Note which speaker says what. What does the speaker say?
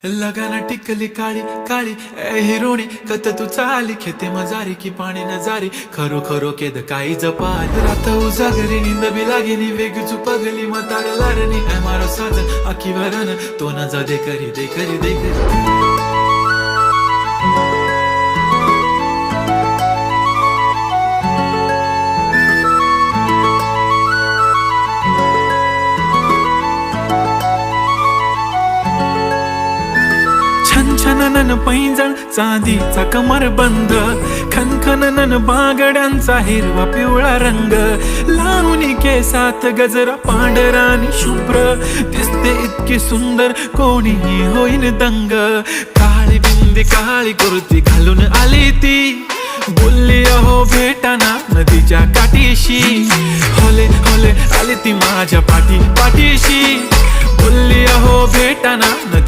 Speaker 1: लगाना टिकली काळी काळी ए हिरोणी कत तू चाली खेते मजारी की पाणी नजारी खरो खरो केद काही जपाल रात उजागरी निंद बी लागेनी वेग चुपगली मतार लारणी ए मारो साथ आखी वरन तो न जा दे करी दे करी दे करी छनछनन पैंजण चांदीचा कमरबंद खनखनन बांगड्यांचा हिरवा पिवळा रंग लावणी केसात गजरा पांढरा आणि शुभ्र दिसते इतकी सुंदर कोणीही होईन दंग काळी बिंदी काळी कुर्ती घालून आली ती बोलली अहो भेटाना नदीच्या काठीशी होले होले आली ती माझ्या पाठीशी बोलली अहो भेटाना नदी